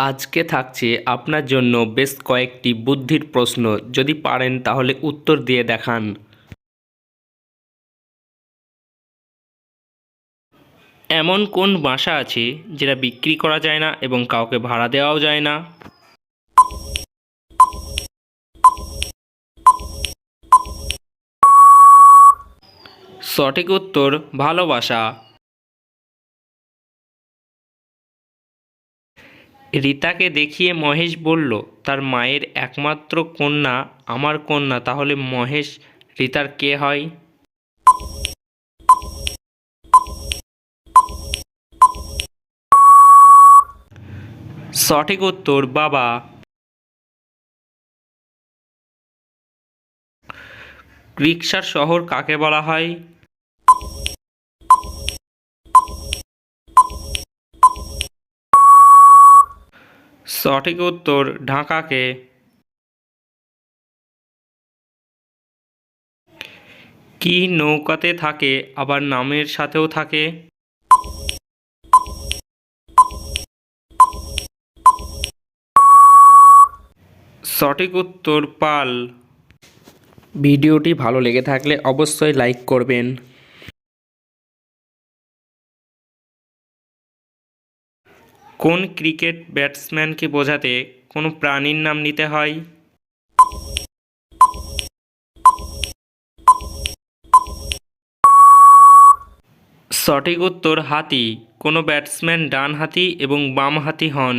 আজকে থাকছে আপনার জন্য বেশ কয়েকটি বুদ্ধির প্রশ্ন। যদি পারেন তাহলে উত্তর দিয়ে দেখান। এমন কোন বাসা আছে যেটা বিক্রি করা যায় না এবং কাউকে ভাড়া দেওয়াও যায় না? সঠিক উত্তর ভালোবাসা। রীতাকে দেখিয়ে মহেশ বলল, তার মায়ের একমাত্র কন্যা আমার কন্যা, তাহলে মহেশ রীতার কে হয়? সঠিক উত্তর বাবা। রিকশার শহর কাকে বলা হয়? সঠিক উত্তর ঢাকাকে। কি নৌকাতে থাকে আবার নামের সাথেও থাকে? সঠিক উত্তর পাল। ভিডিওটি ভালো লেগে থাকলে অবশ্যই লাইক করবেন। কোন ক্রিকেট ব্যাটসম্যানকে বোঝাতে কোনো প্রাণীর নাম নিতে হয়? সঠিক উত্তর হাতি। কোনো ব্যাটসম্যান ডান হাতি এবং বাম হাতি হন?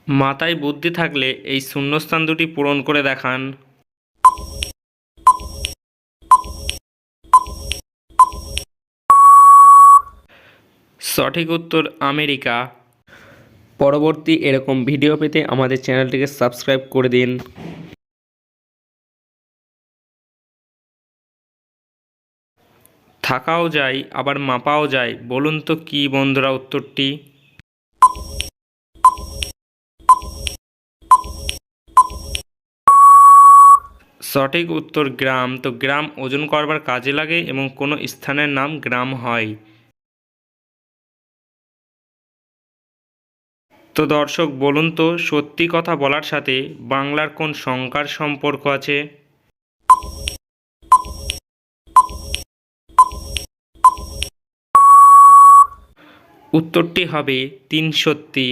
মাথায় বুদ্ধি থাকলে এই শূন্যস্থান দুটি পূরণ করে দেখান। সঠিক উত্তর আমেরিকা। পরবর্তী এরকম ভিডিও পেতে আমাদের চ্যানেলটিকে সাবস্ক্রাইব করে দিন। থাকাও যায় আবার মাপাও যায়, বলুন তো কি বন্ধুরা উত্তরটি? সঠিক উত্তর গ্রাম। তো গ্রাম ওজন করবার কাজে লাগে এবং কোনো স্থানের নাম গ্রাম হয়। তো দর্শক বলুন তো, সত্যি কথা বলার সাথে বাংলার কোন সংখ্যার সম্পর্ক আছে? উত্তরটি হবে 63।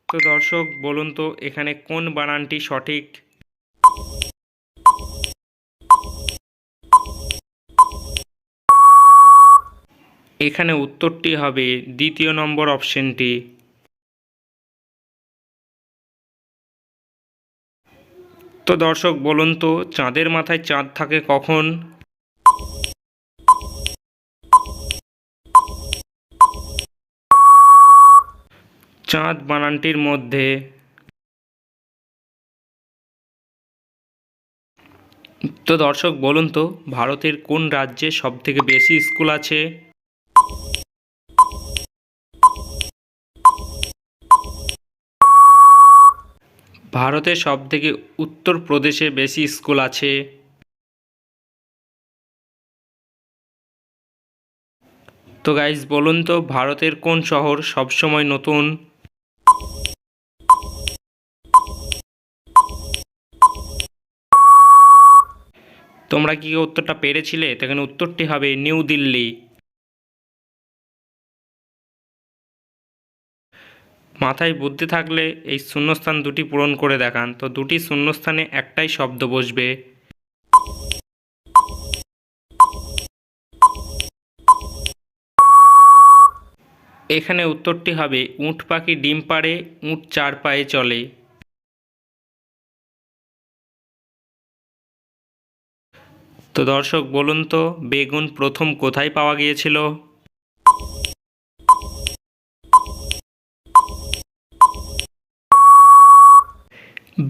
তো দর্শক বলুন তো, এখানে কোন বানানটি সঠিক? এখানে উত্তরটি হবে দ্বিতীয় নম্বর অপশনটি। তো দর্শক বলুন তো, চাঁদের মাথায় চাঁদ থাকে কখন? চাঁদ বানানটির মধ্যে। তো দর্শক বলুন তো, ভারতের কোন রাজ্যে সবথেকে বেশি স্কুল আছে? ভারতের সবথেকে উত্তরপ্রদেশে বেশি স্কুল আছে। তো গাইজ বলুন তো, ভারতের কোন শহর সবসময় নতুন? তোমরা কি উত্তরটা পেরেছিলে? তো এখানে উত্তরটি হবে নিউ দিল্লি। মাথায় বুদ্ধি থাকলে এই শূন্যস্থান দুটি পূরণ করে দেখান। তো দুটি শূন্যস্থানে একটাই শব্দ বসবে। এখানে উত্তরটি হবে উট পাখি ডিম পাড়ে, উট চার পায়ে চলে। তো দর্শক বলুন তো, বেগুন প্রথম কোথায় পাওয়া গিয়েছিল?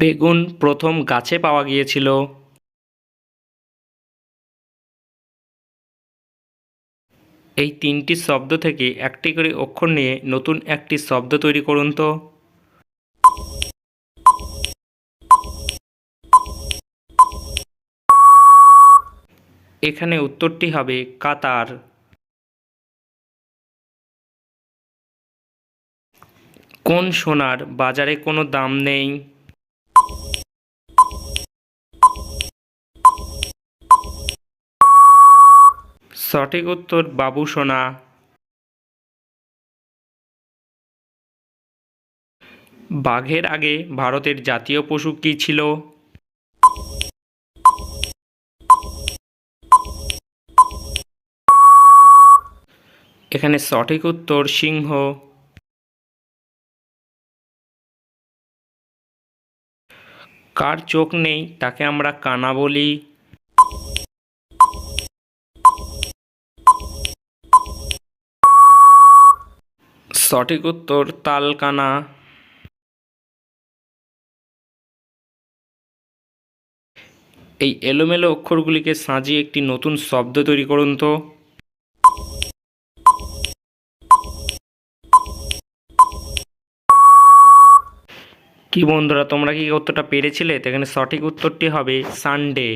বেগুন প্রথম গাছে পাওয়া গিয়েছিল। এই তিনটি শব্দ থেকে একটি করে অক্ষর নিয়ে নতুন একটি শব্দ তৈরি করুন তো। এখানে উত্তরটি হবে কাতার। কোন সোনার বাজারে কোনো দাম নেই? সঠিক উত্তর বাবু সোনা। বাঘের আগে ভারতের জাতীয় পশু কী ছিল? এখানে সঠিক উত্তর সিংহ। কার চোখ নেই তাকে আমরা কানা বলি? সঠিক উত্তর তালকানা। এই এলোমেলো অক্ষরগুলিকে সাজিয়ে একটি নতুন শব্দ তৈরি করুন তো। কি বন্ধুরা, তোমরা কি উত্তরটা পেরেছিলে? তো এখানে সঠিক উত্তরটি হবে সানডে।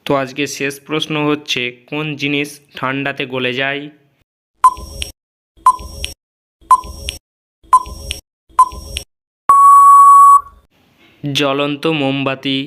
তো আজকে শেষ প্রশ্ন হচ্ছে, কোন জিনিস ঠান্ডাতে গলে যায়? জ্বলন্ত মোমবাতি।